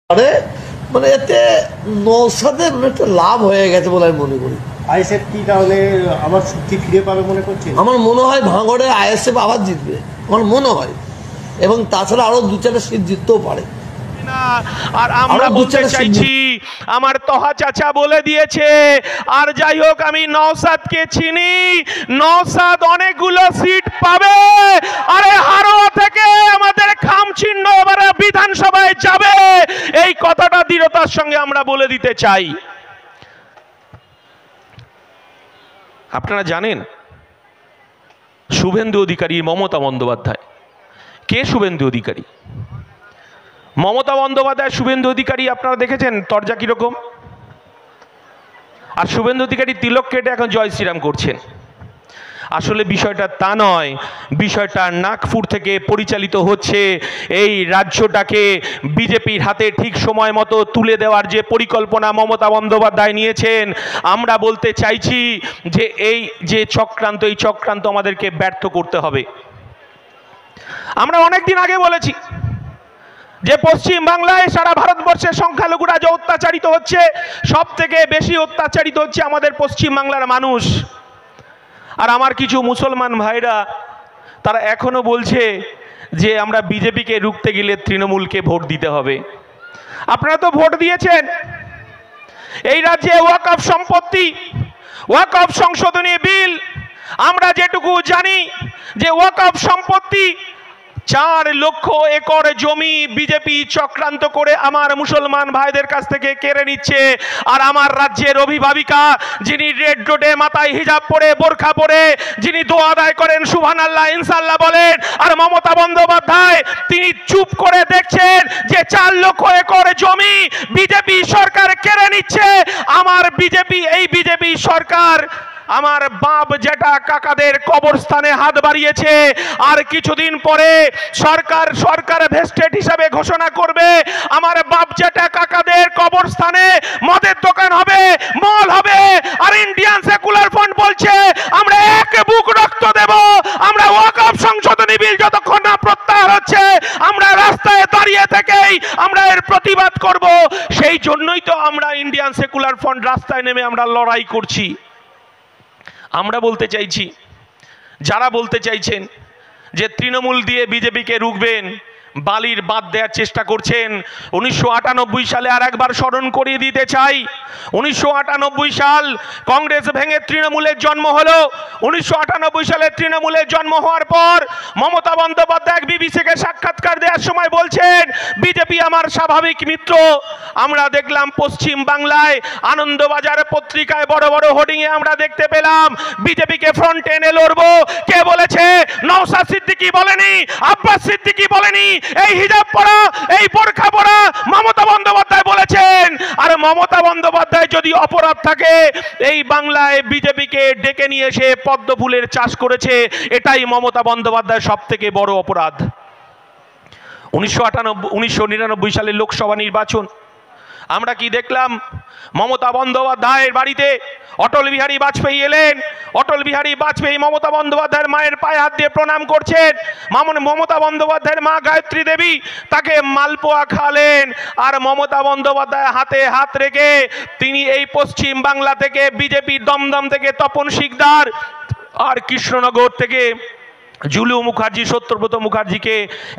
আরে মানে এতে নওশাদের একটা লাভ হয়ে গেছে বলে আমি মনে করি। আইএসএফ কি তাহলে আবার শক্তি ফিরে পাবে মনে করছেন? আমার মনে হয় ভাঙড়ে আইএসএফ আবার জিতবে, আমার মনে হয়, এবং তাছাড়া আরো 2-4টা সিট জিততেও পারে। আর আমরা বলতে চাইছি, আমার তহা চাচা বলে দিয়েছে, আর যাই হোক আমি নওশাদকে চিনি, নওশাদ অনেকগুলো সিট পাবে। আরে হারোয়া থেকে আমাদের খামচিহ্ন এবারে বিধানসভায় যাবে, এই কথাটা দৃঢ়তার সঙ্গে আমরা বলে দিতে চাই। আপনারা জানেন শুভেন্দু অধিকারী, মমতা বন্দ্যোপাধ্যায় কে? শুভেন্দু অধিকারী, মমতা বন্দ্যোপাধ্যায়, শুভেন্দু অধিকারী আপনারা দেখেছেন তরজা কিরকম? আর শুভেন্দু অধিকারী তিলক কেটে এখন জয় শ্রীরাম করছেন। আসলে বিষয়টা তা নয়, বিষয়টা নাগপুর থেকে পরিচালিত হচ্ছে। এই রাজ্যটাকে বিজেপির হাতে ঠিক সময় মতো তুলে দেওয়ার যে পরিকল্পনা মমতা বন্দ্যোপাধ্যায় নিয়েছেন, আমরা বলতে চাইছি যে এই যে চক্রান্ত, এই চক্রান্ত আমাদেরকে ব্যর্থ করতে হবে। আমরা অনেকদিন আগে বলেছি যে পশ্চিম বাংলায় সারা ভারতবর্ষের সংখ্যালঘুরা যে অত্যাচারিত হচ্ছে, সব থেকে বেশি অত্যাচারিত হচ্ছে আমাদের পশ্চিম বাংলার মানুষ। আর আমার কিছু মুসলমান ভাইরা তারা এখনো বলছে যে আমরা বিজেপিকে রুখতে গেলে তৃণমূলকে ভোট দিতে হবে। আপনারা তো ভোট দিয়েছেন। এই রাজ্যে ওয়াকফ সম্পত্তি, ওয়াকফ সংশোধনী বিল, আমরা যেটুকু জানি যে ওয়াকফ সম্পত্তি 4 লক্ষ একর জমি বিজেপি চক্রান্ত করে আমার মুসলমান ভাইদের কাছ থেকে কেড়ে নিচ্ছে। আর আমার রাজ্যের অভিভাবিকা, যিনি রেড রোডে মাথায় হিজাব পরে, বোরখা পরে, যিনি দোয়া আদায় করেন, সুবহানাল্লাহ ইনশাআল্লাহ বলেন, আর মমতা বন্দ্যোপাধ্যায় তিনি চুপ করে দেখছেন যে 4 লক্ষ একর জমি বিজেপি সরকার কেড়ে নিচ্ছে। আমার বিজেপি, এই বিজেপি সরকার আমার বাপ জেঠা কাকাদের কবরস্থানে হাত বাড়িয়েছে। আর কিছুদিন পরে সরকার ভেস্টেড হিসাবে ঘোষণা করবে, আমার বাপ জেঠা কাকাদের কবরস্থানে মদের দোকান হবে, মল হবে। আর ইন্ডিয়ান সেকুলার ফ্রন্ট বলছে আমরা এক বুক রক্ত দেব, আমরা ওয়াকফ সংশোধনী বিল যতক্ষণ না প্রত্যাহার হচ্ছে আমরা রাস্তায় দাঁড়িয়ে থেকেই আমরা এর প্রতিবাদ করব। সেই জন্যই তো আমরা ইন্ডিয়ান সেকুলার ফ্রন্ট রাস্তায় নেমে আমরা লড়াই করছি। আমরা বলতে চাইছি, যারা বলতে চাইছেন যে তৃণমূল দিয়ে বিজেপিকে রুখবেন, বালির বাদ দেওয়ার চেষ্টা করছেন। 1998 সালে আর একবার স্মরণ করিয়ে দিতে চাই, 1998 সাল কংগ্রেস ভেঙে তৃণমূলের জন্ম হলো। 1998 সালে তৃণমূলের জন্ম হওয়ার পর মমতা বন্দ্যোপাধ্যায় বিবিসিকে সাক্ষাৎকার দেওয়ার সময় বলছেন বিজেপি আমার স্বাভাবিক মিত্র। আমরা দেখলাম পশ্চিম বাংলায় আনন্দবাজার পত্রিকায় বড় বড় হোর্ডিংয়ে আমরা দেখতে পেলাম বিজেপিকে ফ্রন্টে এনে লড়বো। কে বলেছে? নওশাদ সিদ্দিকী বলেনি, আব্বাস সিদ্দিকী বলেনি, এই হিজাব পরা, এই বোরখা পরা মমতা বন্দ্যোপাধ্যায় বলেছেন। আর মমতা বন্দ্যোপাধ্যায় যদি অপরাধ থাকে, এই বাংলায় বিজেপিকে ডেকে নিয়ে এসে পদ্ম ফুলের চাষ করেছে, এটাই মমতা বন্দ্যোপাধ্যায়ের সব থেকে বড় অপরাধ। 1999 সালের লোকসভা নির্বাচন আমরা কি দেখলাম? মমতা বন্দ্যোপাধ্যায়ের বাড়িতে অটল বিহারী বাজপেয়ী এলেন। অটল বিহারী বাজপেয়ী মমতা বন্দ্যোপাধ্যায়ের মায়ের পায়ে হাত দিয়ে প্রণাম করছেন। মমতা বন্দ্যোপাধ্যায়ের মা গায়ত্রী দেবী তাকে মালপোয়া খাওয়ালেন। আর মমতা বন্দ্যোপাধ্যায় হাতে হাত রেখে তিনি এই পশ্চিম বাংলা থেকে বিজেপির দমদম থেকে তপন শিকদার আর কৃষ্ণনগর থেকে জুলু মুখার্জি, সত্যব্রত মুখার্জিকে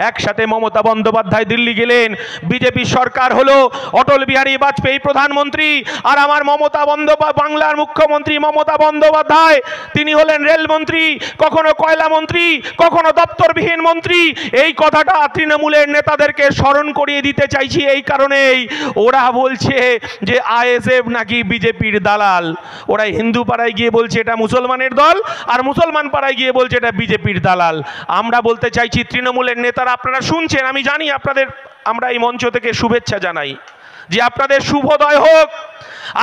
একসাথে মমতা বন্দ্যোপাধ্যায় দিল্লি গেলেন। বিজেপি সরকার হলো, অটল বিহারী বাজপেয়ী প্রধানমন্ত্রী, আর আমার মমতা বন্দ্যোপাধ্যায় বাংলার মুখ্যমন্ত্রী মমতা বন্দ্যোপাধ্যায় তিনি হলেন রেলমন্ত্রী, কখনো কয়লা মন্ত্রী, কখনো দপ্তরবিহীন মন্ত্রী। এই কথাটা তৃণমূলের নেতাদেরকে স্মরণ করিয়ে দিতে চাইছি এই কারণেই, ওরা বলছে যে আইএসএফ নাকি বিজেপির দালাল। ওরা হিন্দু পাড়ায় গিয়ে বলছে এটা মুসলমানের দল, আর মুসলমান পাড়ায় গিয়ে বলছে এটা বিজেপির দালাল। আমরা বলতে চাইছি তৃণমূলের নেতারা, আপনারা শুনছেন, আমি জানি আপনাদের, আমরা এই মঞ্চ থেকে শুভেচ্ছা জানাই যে আপনাদের শুভোদয় হোক।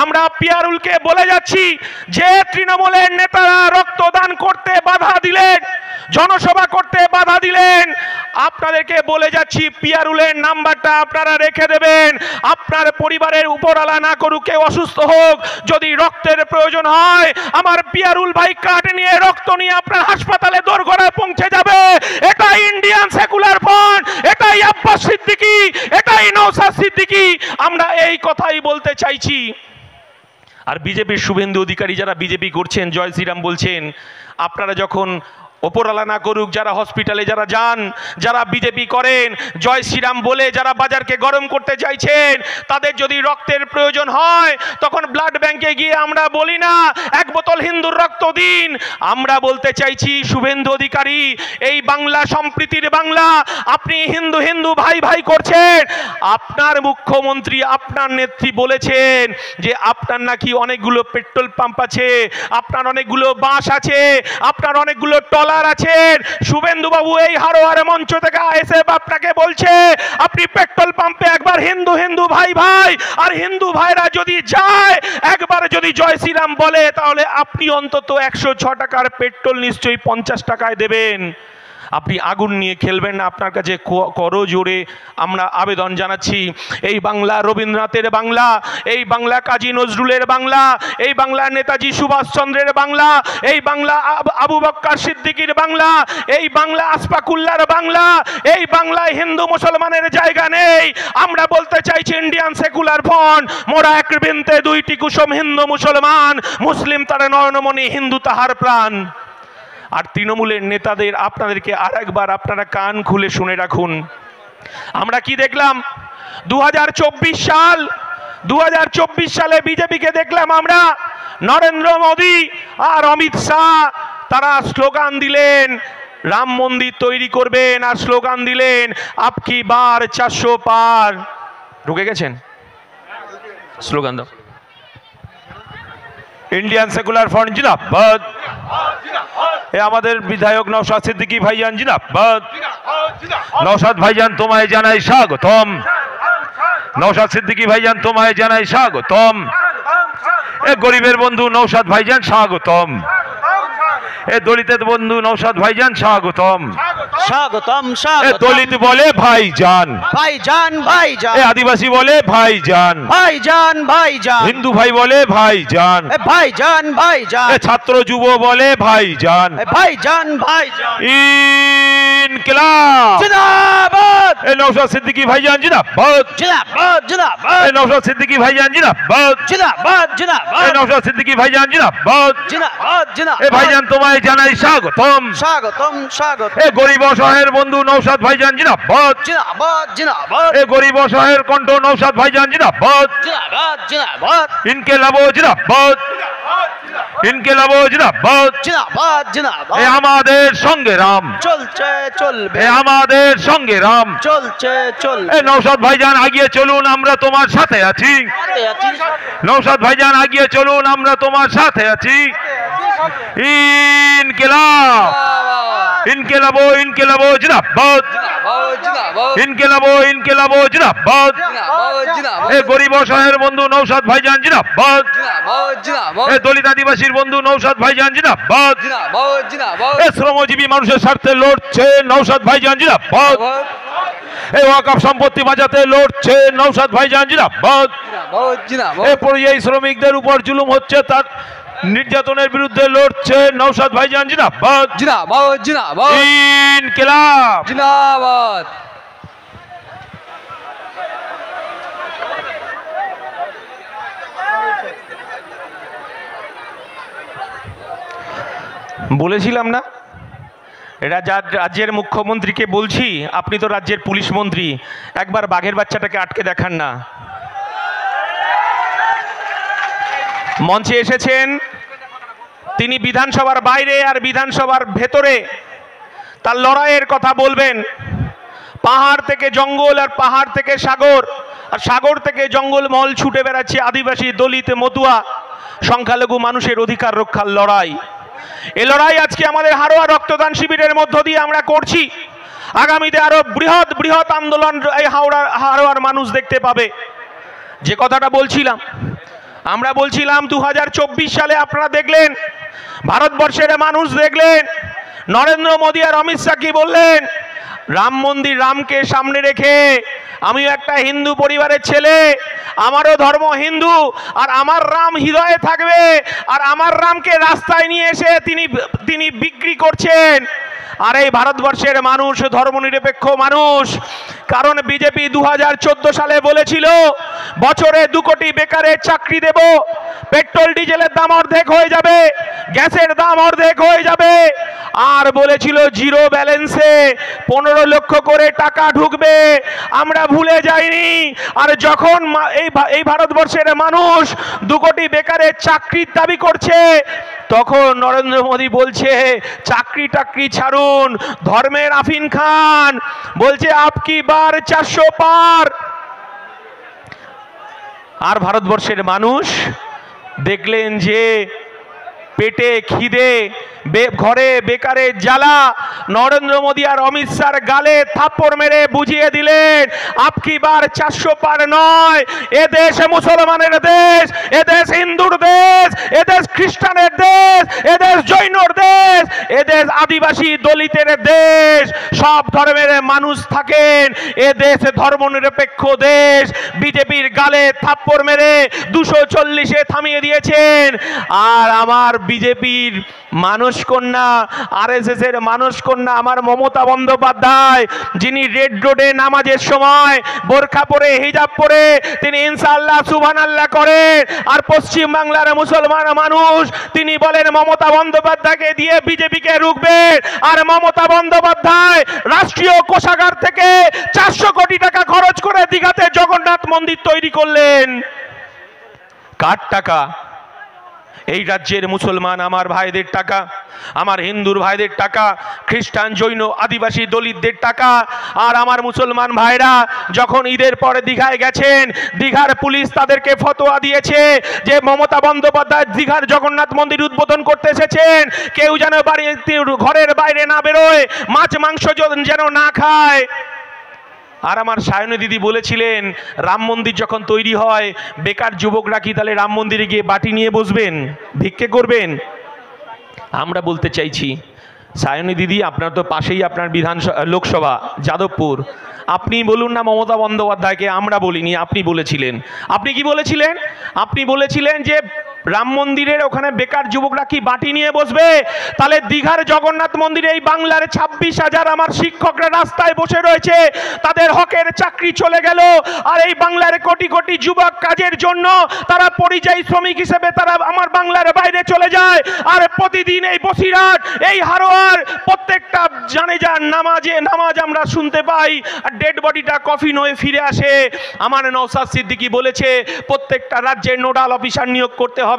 আমরা পিয়ারুলকে বলে যাচ্ছি যে তৃণমূলের নেতারা রক্তদান করতে বাধা দিলেন, জনসভা করতে বাধা দিলেন। আপনাদেরকে বলে যাচ্ছি, পিয়ারুলের নাম্বারটা আপনারা রেখে দেবেন। আপনার পরিবারের উপরওয়ালা না করুক, কেউ অসুস্থ হোক, যদি রক্তের প্রয়োজন হয়, আমার পিয়ারুল ভাই কার্ড নিয়ে রক্ত নিয়ে আপনার হাসপাতালে দোরগোড়ায় পৌঁছে যাবে। এটাই ইন্ডিয়ান সেকুলার ফ্রন্ট, এটাই আব্বাস সিদ্দিকী, এটাই নওশাদ সিদ্দিকী। আমরা এই কথাই বলতে চাইছি। আর বিজেপির শুভেন্দু অধিকারী যারা বিজেপি করছেন, জয় শ্রীরাম বলছেন, আপনারা যখন ওপরওয়ালা না করুক, যারা হসপিটালে যারা যান, যারা বিজেপি করেন, জয় শ্রীরাম বলে যারা বাজারকে গরম করতে চাইছেন, তাদের যদি রক্তের প্রয়োজন হয় তখন ব্লাড ব্যাংকে গিয়ে আমরা বলি না এক বোতল হিন্দুর রক্ত দিন। আমরা বলতে চাইছি, শুভেন্দু অধিকারী, এই বাংলা সম্প্রীতির বাংলা, আপনি হিন্দু হিন্দু ভাই ভাই করছেন। আপনার মুখ্যমন্ত্রী, আপনার নেত্রী বলেছেন যে আপনার নাকি অনেকগুলো পেট্রোল পাম্প আছে, আপনার অনেকগুলো বাস আছে, আপনার অনেকগুলো টলার আছেন। শুভেন্দু বাবু এই হারোয়ার মঞ্চ থেকে এসে আপনাকে বলছে, আপনি পেট্রোল পাম্পে একবার হিন্দু হিন্দু ভাই ভাই, আর হিন্দু ভাইরা যদি যায় একবার যদি জয় শ্রীরাম বলে, তাহলে আপনি অন্তত 106 টাকার পেট্রোল নিশ্চয়ই 50 টাকায় দেবেন। আপনি আগুন নিয়ে খেলবেন না। আপনার কাছে করো জোরে আমরা আবেদন জানাচ্ছি। এই বাংলা রবীন্দ্রনাথের বাংলা, এই বাংলা কাজী নজরুলের বাংলা, এই বাংলা নেতাজি সুভাষচন্দ্রের বাংলা, এই বাংলা আবু বক্কর সিদ্দিকীর বাংলা, এই বাংলা আসফাকুল্লার বাংলা, এই বাংলায় হিন্দু মুসলমানের জায়গা নেই। আমরা বলতে চাইছি, ইন্ডিয়ান সেকুলার ফ্রন্ট, মোরা এক বৃন্তে দুইটি কুসুম, হিন্দু মুসলমান, মুসলিম তার নয়নমণি, হিন্দু তাহার প্রাণ। আর তৃণমূলের নেতাদের আপনাদেরকে আর একবার আপনারা কান খুলে শুনে রাখুন। আমরা কি দেখলাম 2024 সালে বিজেপিকে দেখলাম আমরা, নরেন্দ্র মোদী আর অমিত শাহ তারা স্লোগান দিলেন রাম মন্দির তৈরি করবেন, আর স্লোগান দিলেন আপকি বার 400 পার। ঢুকে গেছেন? স্লোগান দাও। ইন্ডিয়ান সেকুলার ফ্রন্ট জিন্দাবাদ। আমাদের বিধায়ক নওশাদ সিদ্দিকী ভাইজান জিন্দাবাদ। নওশাদ ভাইজান তোমায় জানাই স্বাগতম। নওশাদ সিদ্দিকী ভাইজান তোমায় জানাই স্বাগতম। গরিবের বন্ধু নওশাদ ভাইজান স্বাগতম। দলিতের বন্ধু নওশাদ ভাইজান স্বাগতম। স্বাগতম স্বাগতম। দলিত বলে ভাইজান, ভাইজান ভাইজান। আদিবাসী বলে ভাইজান, ভাইজান ভাইজান। হিন্দু ভাই বলে ভাইজান, ভাইজান ভাইজান। ছাত্র যুব বলে ভাইজান, ভাইজান ভাইজান। ইনকিলাব জিন্দাবাদ। নওশাদ সিদ্দিকী ভাইজান জিন্দাবাদ। জিন্দাবাদ জিন্দাবাদ। নওশাদ সিদ্দিকী ভাইজান জিন্দাবাদ। জিন্দাবাদ জিন্দাবাদ। নওশাদ সিদ্দিকী ভাইজান জিন্দাবাদ। জিন্দাবাদ জিন্দাবাদ। ভাইজান তোমায় জানাই স্বাগতম। স্বাগতম স্বাগতম। গরিব অসহায়ের বন্ধু নওশাদ ভাইজান জিন্দাবাদ। জিন্দাবাদ জিন্দাবাদ। গরিব অসহায়ের কণ্ঠ নওশাদ ভাইজান জিন্দাবাদ। জিন্দাবাদ জিন্দাবাদ। ইনকিলাব জিন্দাবাদ। ইনকিলাব জিন্দাবাদ। জিন্দাবাদ জিন্দাবাদ। আমাদের সঙ্গে রাম চলছে চলবে, আমাদের সঙ্গে রাম চলছে চলবে। নওশাদ ভাইজান আগিয়ে চলুন, আমরা তোমার সাথে আছি। নওশাদ ভাইজান আগিয়ে চলুন, আমরা তোমার সাথে আছি। ইনকিলাব ইনকিলাব ইনকিলাব জিন্দাবাদ। ইনকিলাব ইনকিলাব জিন্দাবাদ। গরিব অসহায়ের বন্ধু নওশাদ ভাইজান জিন্দাবাদ। দলিত আদিবাসীর বন্ধু নওশাদ ভাইজান জিন্দাবাদ। শ্রমজীবী মানুষের স্বার্থে লড়ছে নওশাদ ভাইজান জিন্দাবাদ। ওয়াকফ সম্পত্তি বাঁচাতে লড়ছে নওশাদ ভাইজান জিন্দাবাদ। এই শ্রমিকদের উপর জুলুম হচ্ছে, তার নির্যাতনের বিরুদ্ধে লড়ছে নওশাদ ভাইজান জিন্দাবাদ। জিন্দাবাদ জিন্দাবাদ। ইনকিলাব জিন্দাবাদ। বলেছিলাম না, রাজ্যের মুখ্যমন্ত্রীকে বলছি, আপনি তো রাজ্যের পুলিশ মন্ত্রী, একবার বাঘের বাচ্চাটাকে আটকে দেখান না। মঞ্চে এসেছেন তিনি, বিধানসভার বাইরে আর বিধানসভার ভেতরে তার লড়াইয়ের কথা বলবেন। পাহাড় থেকে জঙ্গল, আর পাহাড় থেকে সাগর, আর সাগর থেকে জঙ্গলমহল ছুটে বেড়াচ্ছে আদিবাসী, দলিত, মতুয়া, সংখ্যালঘু মানুষের অধিকার রক্ষার লড়াই। এই লড়াই আজকে আমাদের হারোয়া রক্তদান শিবিরের মধ্য দিয়ে আমরা করছি। আগামীতে আরো বৃহৎ বৃহৎ আন্দোলন এই হারোয়ার মানুষ দেখতে পাবে। যে কথাটা বলছিলাম, আমরা বলছিলাম 2024 সালে আপনারা দেখলেন, ভারতবর্ষের মানুষ দেখলেন নরেন্দ্র মোদী আর অমিত শাহ কি বললেন? রাম মন্দির, রামকে সামনে রেখে, আমিও একটা হিন্দু পরিবারের ছেলে, আমারও ধর্ম হিন্দু, আর আমার রাম হৃদয়ে থাকবে, আর আমার রামকে রাস্তায় নিয়ে এসে তিনি বিক্রি করছেন। আর এই ভারতবর্ষের মানুষ ধর্মনিরপেক্ষ মানুষ, কারণ বিজেপি 2014 সালে বলেছিল বছরে 2 কোটি বেকারের চাকরি দেব, পেট্রোল ডিজেলের দাম অর্ধেক হয়ে যাবে, গ্যাসের দাম অর্ধেক হয়ে যাবে, আর বলেছিল জিরো ব্যালেন্সে 15 লক্ষ করে টাকা ঢুকবে। আমরা ভুলে যাইনি। আর যখন এই ভারতবর্ষের মানুষ 2 কোটি বেকারের চাকরির দাবি করছে, তখন নরেন্দ্র মোদী বলছে চাকরি টাকরি ছাড়ুন, ধর্মের আফিন খান, বলছে আপকি বার 400 পার। আর ভারতবর্ষের মানুষ দেখলেন যে পেটে খিদে, ঘরে বেকারের জ্বালা, নরেন্দ্র মোদী আর অমিত শাহর গালে থাপ্পড় মেরে বুঝিয়ে দিলেন আপকি বার 400 পার নয়। এ দেশ মুসলমানের দেশ, এ দেশ হিন্দুর দেশ, এ দেশ খ্রিস্টানের দেশ, এ দেশ জৈনর দেশ, এ দেশ আদিবাসী দলিতের দেশ, সব ধর্মের মানুষ থাকেন, এ দেশ ধর্মনিরপেক্ষ দেশ। বিজেপির গালে থাপ্পড় মেরে 240-এ থামিয়ে দিয়েছেন। আর আমার বিজেপির মানুষ কন্যা, আরএসএস এর মানুষ কন্যা আমার মমতা বন্দ্যোপাধ্যায়, যিনি রেড রোডে নামাজের সময় বোরখা পরে, হিজাব পরে তিনি ইনশাআল্লাহ সুবহানাল্লাহ করেন, আর পশ্চিম বাংলার মুসলমান মানুষ তিনি বলেন মমতা বন্দ্যোপাধ্যায়কে দিয়ে বিজেপিকে রুখবেন। আর মমতা বন্দ্যোপাধ্যায় রাষ্ট্রীয় কোষাগার থেকে 400 কোটি টাকা খরচ করে দীঘাতে জগন্নাথ মন্দির তৈরি করলেন। কার টাকা? এই রাজ্যের মুসলমান আমার ভাইদের টাকা, আমার হিন্দুর ভাইদের টাকা, খ্রিস্টান জৈন আদিবাসী দলিতদের টাকা। আর আমার মুসলমান ভাইরা যখন ঈদের পরে দীঘায় গেছেন, দীঘার পুলিশ তাদেরকে ফতোয়া দিয়েছে যে মমতা বন্দ্যোপাধ্যায় দীঘার জগন্নাথ মন্দির উদ্বোধন করতে এসেছেন, কেউ যেন ঘরের বাইরে না বেরোয়, মাছ মাংস যেন না খায়। আর আমার সায়নী দিদি বলেছিলেন রাম মন্দির যখন তৈরি হয়, বেকার যুবকরা কি তাহলে রাম মন্দিরে গিয়ে বাটি নিয়ে বসবেন, ভিক্ষে করবেন? আমরা বলতে চাইছি সায়নী দিদি, আপনার তো পাশেই আপনার লোকসভা যাদবপুর, আপনি বলুন না মমতা বন্দ্যোপাধ্যায়কে, আমরা বলিনি, আপনি বলেছিলেন। আপনি কি বলেছিলেন? আপনি বলেছিলেন যে রাম মন্দিরের ওখানে বেকার যুবকরা কি বাটি নিয়ে বসবে? তাহলে দীঘার জগন্নাথ মন্দিরে এই বাংলার 26,000 আমার শিক্ষকরা রাস্তায় বসে রয়েছে, তাদের হকের চাকরি চলে গেল। আর এই বাংলার কোটি কোটি যুবক কাজের জন্য তারা পরিযায়ী শ্রমিক হিসেবে তারা আমার বাংলার বাইরে চলে যায়। আর প্রতিদিন এই বসিরহাট, এই হারোয়ার প্রত্যেকটা জানেজার নামাজ আমরা শুনতে পাই, আর ডেড বডিটা কফিন হয়ে ফিরে আসে। আমার নওশাদ সিদ্দিকী বলেছে প্রত্যেকটা রাজ্যের নোডাল অফিসার নিয়োগ করতে হবে।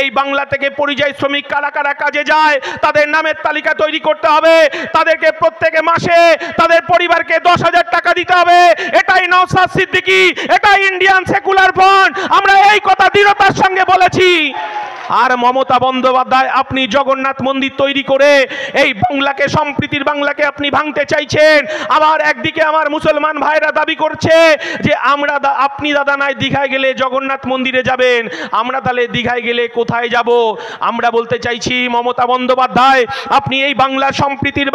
এই বাংলা থেকে পরিযায়ী শ্রমিক কারা কারা কাজে যায় তাদের নামের তালিকা তৈরি করতে হবে, তাদেরকে প্রত্যেক মাসে তাদের পরিবারকে 10,000 টাকা দিতে হবে। এটাই নওশাদ সিদ্দিকী, এটাই ইন্ডিয়ান সেকুলার ফ্রন্ট, আমরা এই কথা দৃঢ়তার সঙ্গে বলেছি। আর মমতা বন্দ্যোপাধ্যায় আপনি জগন্নাথ মন্দির তৈরি করে এই বাংলাকে, সম্প্রীতির বাংলাকে আপনি ভাঙতে চাইছেন। আবার একদিকে আমার মুসলমান ভাইরা দাবি করছে যে আপনি দাদা নাই দীঘায় গেলে জগন্নাথ মন্দিরে যাবেন, আমরা তাহলে দীঘায় গেলে কোথায় যাব? আমরা বলতে চাইছি মমতা বন্দ্যোপাধ্যায়, আপনি এই বাংলা সম্প্রীতির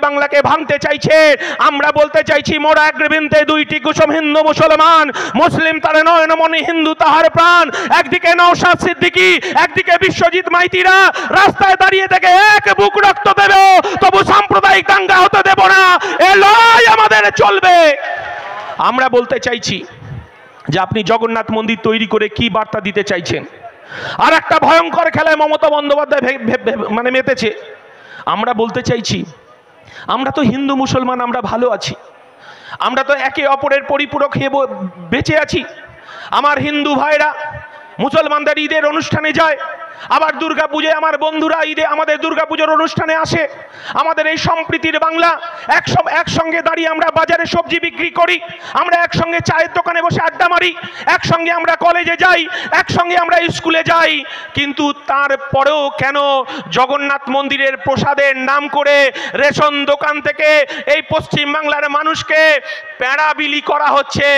বাংলাকে ভাঙতে চাইছেন। আমরা বলতে চাইছি মোরা এক বৃন্তে দুইটি কুসুম, হিন্দু মুসলমান, মুসলিম তার নয়নমণি, হিন্দু তাহার প্রাণ। একদিকে নওশাদ সিদ্দিকী, একদিকে বিশ্বজিৎ মাইতিরা রাস্তায় দাঁড়িয়ে থেকে এক বুক রক্ত দেবে, তবু সাম্প্রদায়িক দাঙ্গা হতে দেব না, এ লড়াই আমাদের চলবে। আমরা বলতে চাইছি যে আপনি জগন্নাথ মন্দির তৈরি করে কি বার্তা দিতে চাইছেন? আর একটা ভয়ঙ্কর খেলায় মমতা বন্দ্যোপাধ্যায় মেতেছে। আমরা বলতে চাইছি আমরা তো হিন্দু মুসলমান, আমরা ভালো আছি, আমরা তো একে অপরের পরিপূরক হয়ে বেঁচে আছি। আমার হিন্দু ভাইরা মুসলমানদের ঈদের অনুষ্ঠানে যায়, আবার দুর্গাপূজায় আমার বন্ধুরা ঈদে আমাদের দুর্গাপুজোর অনুষ্ঠানে আসে। আমাদের এই সম্প্রীতির বাংলা, একসঙ্গে দাঁড়িয়ে আমরা বাজারে সবজি বিক্রি করি, আমরা একসঙ্গে চায়ের দোকানে বসে আড্ডা মারি, একসঙ্গে আমরা কলেজে যাই, একসঙ্গে আমরা স্কুলে যাই, কিন্তু তারপরেও কেন জগন্নাথ মন্দিরের প্রসাদের নাম করে রেশন দোকান থেকে এই পশ্চিম বাংলার মানুষকে প্যাঁড়া বিলি করা হচ্ছে?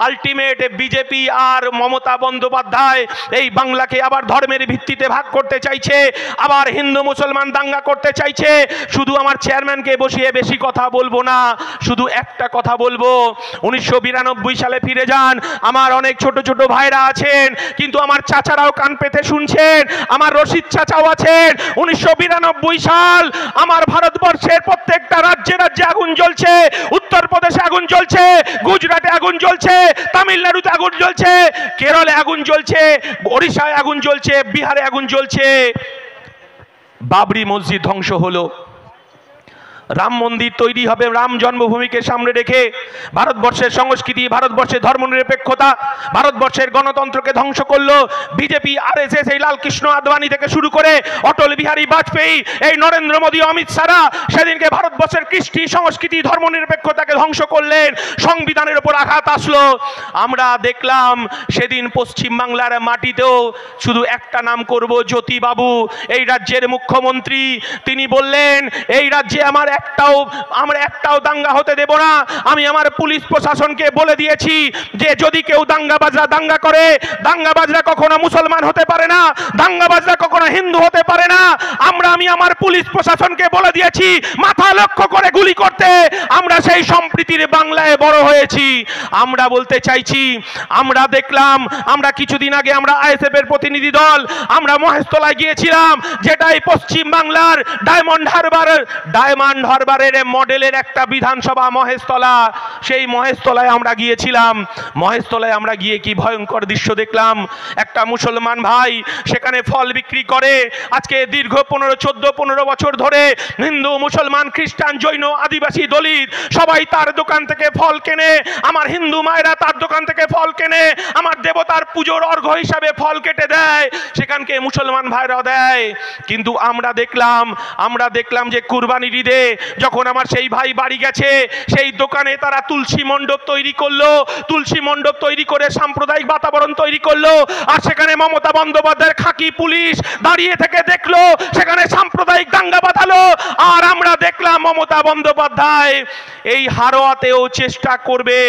আলটিমেট বিজেপি আর মমতা বন্দ্যোপাধ্যায় এই বাংলাকে আবার ধর্মের ভিত্তিতে ভাগ করতে চাইছে, আবার হিন্দু মুসলমান দাঙ্গা করতে চাইছে। শুধু আমার চেয়ারম্যানকে বসিয়ে বেশি কথা বলবো না, শুধু একটা কথা বলবো, 1992 সালে ফিরে যান। আমার অনেক ছোট ছোট ভাইরা আছেন, কিন্তু আমার চাচারাও কান পেতে শুনছেন, আমার রশিদ চাচাও আছেন। 1992 সাল আমার ভারতবর্ষের প্রত্যেকটা রাজ্যে রাজ্যে আগুন জ্বলছে, উত্তরপ্রদেশে আগুন জ্বলছে, গুজরাটে আগুন জ্বলছে, তামিলনাড়ুতে আগুন জ্বলছে, কেরলে আগুন জ্বলছে, ওড়িশায় আগুন জ্বলছে, বিহারে আগুন জ্বলছে। বাবরি মসজিদ ধ্বংস হলো, রাম মন্দির তৈরি হবে রাম জন্মভূমিকে সামনে রেখে। ভারতবর্ষের সংস্কৃতি, ভারতবর্ষের ধর্মনিরপেক্ষতা, ভারতবর্ষের গণতন্ত্রকে ধ্বংস করলো বিজেপি, আরএসএস, এই লালকৃষ্ণ আদবানি থেকে শুরু করে অটল বিহারী বাজপেয়ী, এই নরেন্দ্র মোদী, অমিত শাহ সেদিনকে ভারতবর্ষের কৃষ্টি, সংস্কৃতি, ধর্মনিরপেক্ষতাকে ধ্বংস করলেন, সংবিধানের উপর আঘাত আসলো। আমরা দেখলাম সেদিন পশ্চিম বাংলার মাটিতেও শুধু একটা নাম করব, জ্যোতিবাবু এই রাজ্যের মুখ্যমন্ত্রী, তিনি বললেন এই রাজ্যে আমরা একটাও দাঙ্গা হতে দেব না। আমি আমার পুলিশ প্রশাসনকে বলে দিয়েছি যে যদি কেউ দাঙ্গাবাজরা দাঙ্গা করে, দাঙ্গাবাজরা কখনো মুসলমান হতে পারে না, দাঙ্গাবাজরা কখনো হিন্দু হতে পারে না। আমি আমার পুলিশ প্রশাসনকে বলে দিয়েছি মাথা লক্ষ্য করে গুলি করতে। আমরা সেই সম্প্রীতির বাংলায় বড় হয়েছি। আমরা বলতে চাইছি, আমরা দেখলাম, আমরা কিছুদিন আগে আমরা আইএসএফ এর প্রতিনিধি দল আমরা মহেশতলায় গিয়েছিলাম, যেটাই পশ্চিম বাংলার ডায়মন্ড হারবারের মডেলের একটা বিধানসভা মহেশতলা। সেই মহেশতলায় আমরা গিয়েছিলাম। মহেশতলায় আমরা গিয়ে কি ভয়ঙ্কর দৃশ্য দেখলাম। একটা মুসলমান ভাই সেখানে ফল বিক্রি করে, আজকে দীর্ঘ 14 বছর ধরে হিন্দু, মুসলমান, খ্রিস্টান, জৈন, আদিবাসী, দলিত সবাই তার দোকান থেকে ফল কেনে। আমার হিন্দু মায়েরা তার দোকান থেকে ফল কেনে, আমার দেবতার পুজোর অর্ঘ্য হিসাবে ফল কেটে দেয়, সেখানকে মুসলমান ভাইরা দেয়। কিন্তু আমরা দেখলাম যে কুরবানির ঈদে যখন আমার সেই ভাই বাড়ি গেছে, সেই দোকানে তারা তুলসী মণ্ডপ তৈরি করলো, তুলসী মণ্ডপ তৈরি করে সাম্প্রদায়িক বাতাবরণ তৈরি করলো। আর সেখানে মমতা বন্দ্যোপাধ্যায়ের খাকি পুলিশ দাঁড়িয়ে থেকে দেখলো, সেখানে সাম্প্রদায়িক দাঙ্গা বাঁধালো। আর আমরা দেখলাম মমতা বন্দ্যোপাধ্যায় এই হারোয়াতেও চেষ্টা করবে।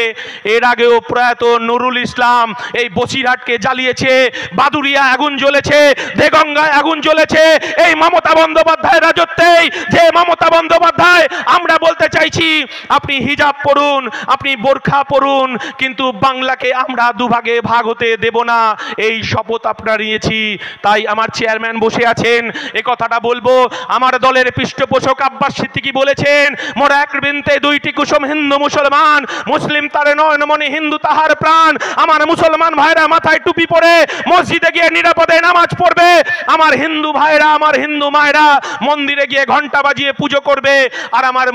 এর আগেও প্রয়াত নুরুল ইসলাম এই বসিরহাটকে জ্বালিয়েছে, বাদুড়িয়া আগুন জ্বলেছে, দেগঙ্গায় আগুন জ্বলেছে, এই মমতা বন্দ্যোপাধ্যায়ের রাজত্বেই। যে মমতা বন্দ্যোপাধ্যায়, আমরা বলতে চাইছি আপনি হিজাব পরুন, আপনি বোরখা পরুন, কিন্তু বাংলাকে আমরা দুভাগে ভাগ হতে দেব না, এই শপথ আপনারা নিয়েছি। তাই আমার চেয়ারম্যান বসে আছেন, এ কথাটা বলবো। আমার দলের পৃষ্ঠপোষক আব্বাস সিদ্দিকী বলেছেন, মোরা এক বৃন্তে দুইটি কুসুম, হিন্দু মুসলমান, মুসলিম তার নয়নমণি, হিন্দু তাহার প্রাণ। আমার মুসলমান ভাইরা মাথায় টুপি পরে মসজিদে গিয়ে নিরাপদে নামাজ পড়বে, আমার হিন্দু ভাইরা, আমার হিন্দু মায়েরা মন্দিরে গিয়ে ঘন্টা বাজিয়ে পুজো করবে, আর আমার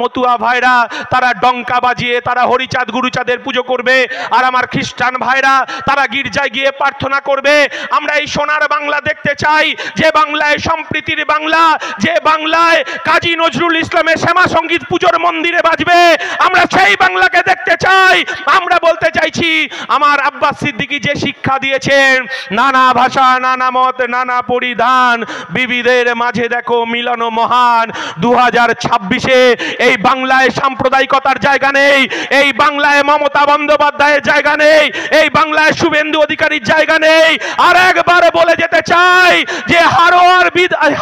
মতুয়া ভাইরা তারা ডঙ্কা বাজিয়ে তারা হরিচাঁদ গুরুচাঁদের পুজো করবে, আর আমার খ্রিস্টান ভাইরা তারা গির্জায় গিয়ে প্রার্থনা করবে। আমরা এই সোনার বাংলা দেখতে চাই, যে বাংলায় সম্প্রীতির বাংলা, যে বাংলায় কাজী নজরুল ইসলামের শ্যামা সঙ্গীত পুজোর মন্দিরে বাজবে, আমরা সেই বাংলাকে দেখতে চাই। আমরা বলতে চাইছি, আমার আব্বাস সিদ্দিকী যে শিক্ষা দিয়েছেন, নানা ভাষা, নানা মত, নানা পরিধান, বিবিধের মাঝে দেখো মিলন মহান। 2026-এ এই বাংলায় সাম্প্রদায়িকতার জায়গা নেই, এই বাংলায় মমতা বন্দ্যোপাধ্যায়ের জায়গা নেই, এই বাংলায় শুভেন্দু অধিকারীর জায়গা নেই। আর একবার বলে যেতে চাই যে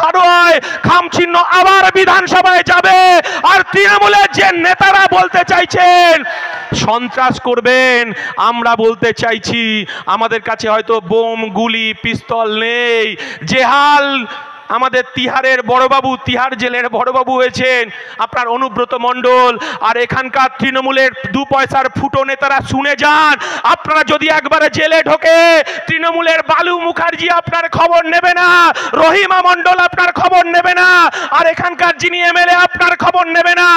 হারোয়ায় খামচিহ্ন আবার বিধানসভায় যাবে। আর তৃণমূলের যে নেতারা বলতে চাইছেন সন্ত্রাস করবেন, আমরা বলতে চাইছি আমাদের কাছে হয়তো বোম, গুলি, পিস্তল নেই। যে হাল আমাদের তিহারের বড়বাবু, তিহার জেলের বড়বাবু হয়েছেন আপনার অনুব্রত মণ্ডল, আর এখানকার তৃণমূলের 2 পয়সার ফুটো নেতারা শুনে যান। আপনারা যদি একবারে জেলে ঢোকে, তৃণমূলের বালু মুখার্জি আপনার খবর নেবে না, রহিমা মণ্ডল আপনার খবর নেবে না, আর এখানকার যিনি এমএলএ আপনার খবর নেবে না।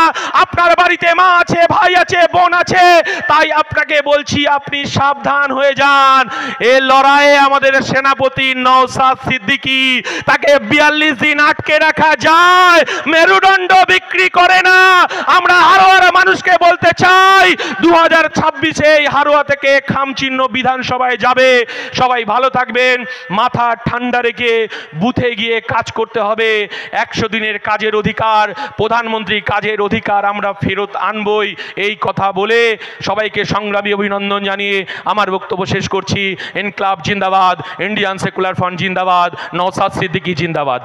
আপনার বাড়িতে মা আছে, ভাই আছে, বোন আছে, তাই আপনাকে বলছি আপনি সাবধান হয়ে যান। এ লড়াইয়ে আমাদের সেনাপতি নওশাদ সিদ্দিকী, তাকে 42 দিন আটকে রাখা যায়, মেরুদণ্ড বিক্রি করে না। আমরা হারোয়ার মানুষকে বলতে চাই 2026-এ এই হারোয়া থেকে খামচিহ্ন বিধানসভায় যাবে। সবাই ভালো থাকবেন, মাথা ঠান্ডা রেখে বুথে গিয়ে কাজ করতে হবে। 100 দিনের কাজের অধিকার, প্রধানমন্ত্রী কাজের অধিকার আমরা ফেরত আনবই, এই কথা বলে সবাইকে সংগ্রামী অভিনন্দন জানিয়ে আমার বক্তব্য শেষ করছি। ইনকলাব জিন্দাবাদ, ইন্ডিয়ান সেকুলার ফ্রন্ট জিন্দাবাদ, নওশাদ সিদ্দিকী জিন্দাবাদ।